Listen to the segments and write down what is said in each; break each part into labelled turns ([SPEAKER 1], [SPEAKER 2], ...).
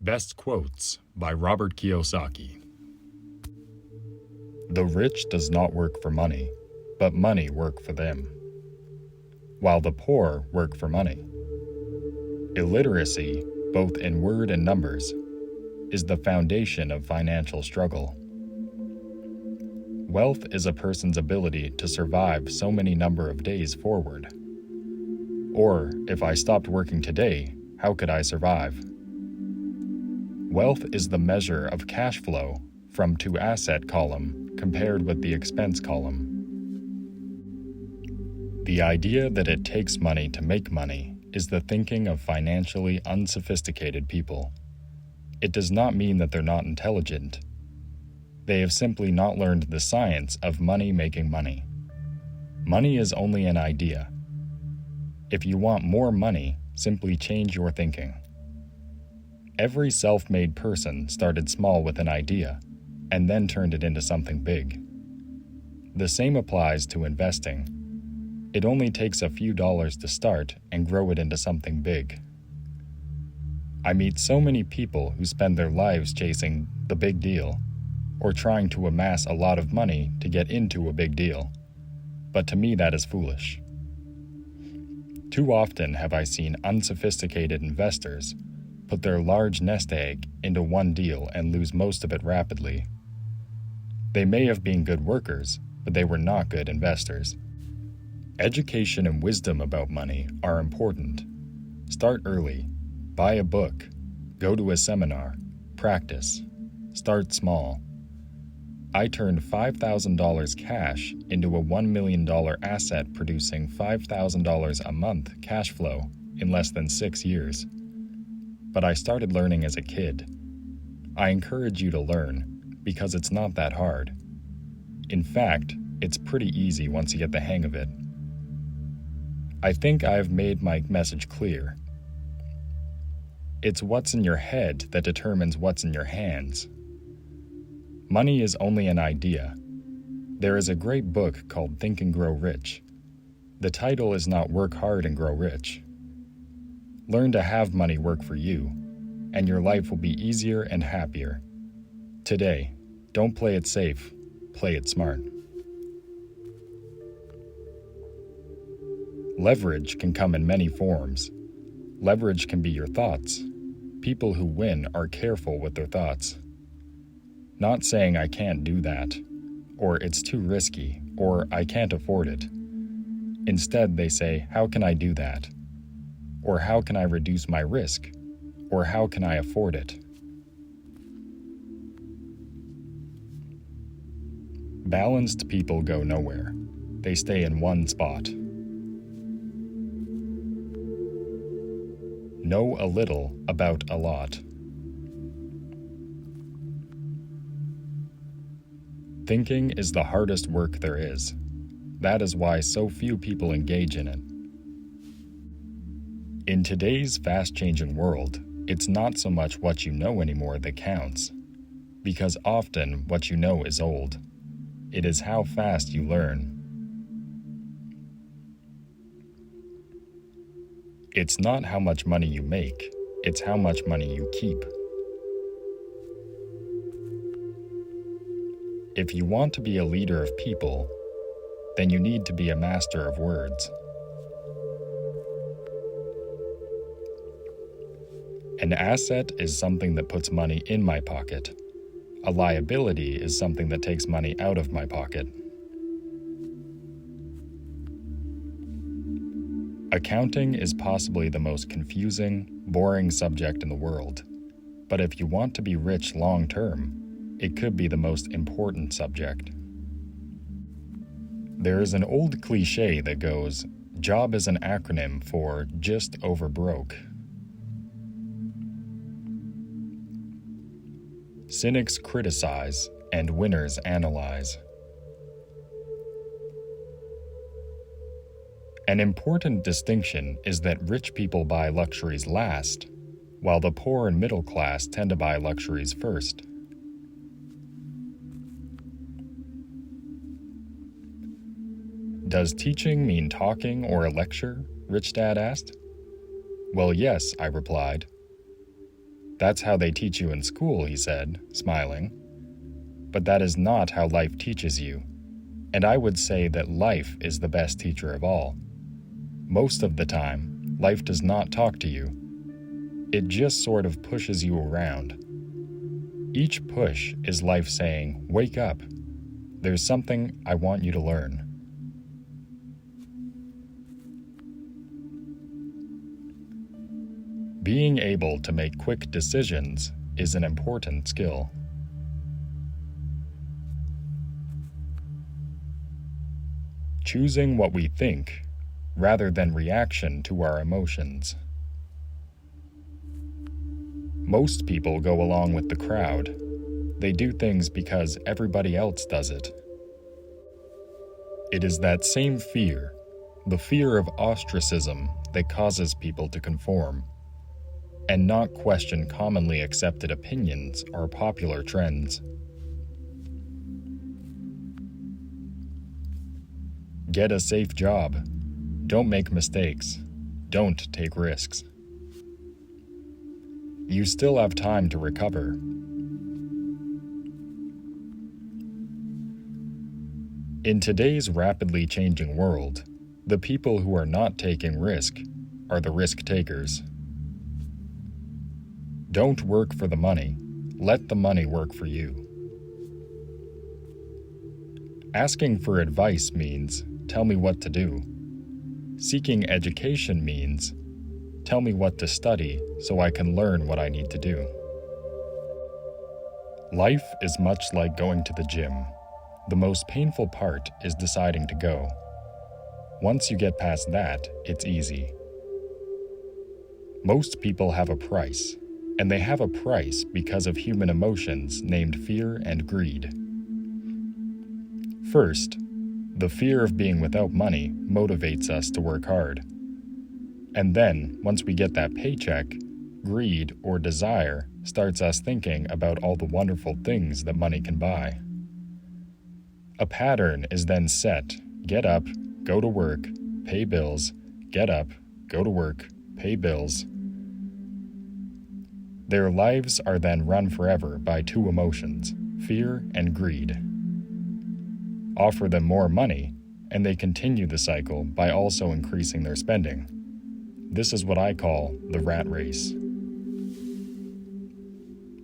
[SPEAKER 1] Best Quotes by Robert Kiyosaki. The rich does not work for money, but money work for them, while the poor work for money. Illiteracy, both in word and numbers, is the foundation of financial struggle. Wealth is a person's ability to survive so many number of days forward. Or, if I stopped working today, how could I survive? Wealth is the measure of cash flow from to asset column compared with the expense column. The idea that it takes money to make money is the thinking of financially unsophisticated people. It does not mean that they're not intelligent. They have simply not learned the science of money making money. Money is only an idea. If you want more money, simply change your thinking. Every self-made person started small with an idea and then turned it into something big. The same applies to investing. It only takes a few dollars to start and grow it into something big. I meet so many people who spend their lives chasing the big deal or trying to amass a lot of money to get into a big deal. But to me, that is foolish. Too often have I seen unsophisticated investors put their large nest egg into one deal and lose most of it rapidly. They may have been good workers, but they were not good investors. Education and wisdom about money are important. Start early. Buy a book. Go to a seminar. Practice. Start small. I turned $5,000 cash into a $1 million asset producing $5,000 a month cash flow in less than 6 years. But I started learning as a kid. I encourage you to learn because it's not that hard. In fact, it's pretty easy once you get the hang of it. I think I have made my message clear. It's what's in your head that determines what's in your hands. Money is only an idea. There is a great book called Think and Grow Rich. The title is not Work Hard and Grow Rich. Learn to have money work for you, and your life will be easier and happier. Today, don't play it safe, play it smart. Leverage can come in many forms. Leverage can be your thoughts. People who win are careful with their thoughts. Not saying I can't do that, or it's too risky, or I can't afford it. Instead, they say, how can I do that? Or how can I reduce my risk? Or how can I afford it? Balanced people go nowhere. They stay in one spot. Know a little about a lot. Thinking is the hardest work there is. That is why so few people engage in it. In today's fast-changing world, it's not so much what you know anymore that counts, because often what you know is old. It is how fast you learn. It's not how much money you make, it's how much money you keep. If you want to be a leader of people, then you need to be a master of words. An asset is something that puts money in my pocket. A liability is something that takes money out of my pocket. Accounting is possibly the most confusing, boring subject in the world. But if you want to be rich long term, it could be the most important subject. There is an old cliche that goes, job is an acronym for just over broke. Cynics criticize and winners analyze. An important distinction is that rich people buy luxuries last, while the poor and middle class tend to buy luxuries first. Does teaching mean talking or a lecture? Rich Dad asked. Well, yes, I replied. That's how they teach you in school, he said, smiling. But that is not how life teaches you, and I would say that life is the best teacher of all. Most of the time, life does not talk to you. It just sort of pushes you around. Each push is life saying, "Wake up. There's something I want you to learn." Being able to make quick decisions is an important skill. Choosing what we think rather than reaction to our emotions. Most people go along with the crowd. They do things because everybody else does it. It is that same fear, the fear of ostracism, that causes people to conform and not question commonly accepted opinions or popular trends. Get a safe job. Don't make mistakes. Don't take risks. You still have time to recover. In today's rapidly changing world, the people who are not taking risk are the risk takers. Don't work for the money. Let the money work for you. Asking for advice means, tell me what to do. Seeking education means, tell me what to study so I can learn what I need to do. Life is much like going to the gym. The most painful part is deciding to go. Once you get past that, it's easy. Most people have a price, and they have a price because of human emotions named fear and greed. First, the fear of being without money motivates us to work hard. And then, once we get that paycheck, greed or desire starts us thinking about all the wonderful things that money can buy. A pattern is then set: get up, go to work, pay bills, get up, go to work, pay bills. Their lives are then run forever by two emotions, fear and greed. Offer them more money, and they continue the cycle by also increasing their spending. This is what I call the rat race.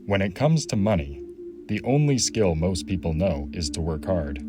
[SPEAKER 1] When it comes to money, the only skill most people know is to work hard.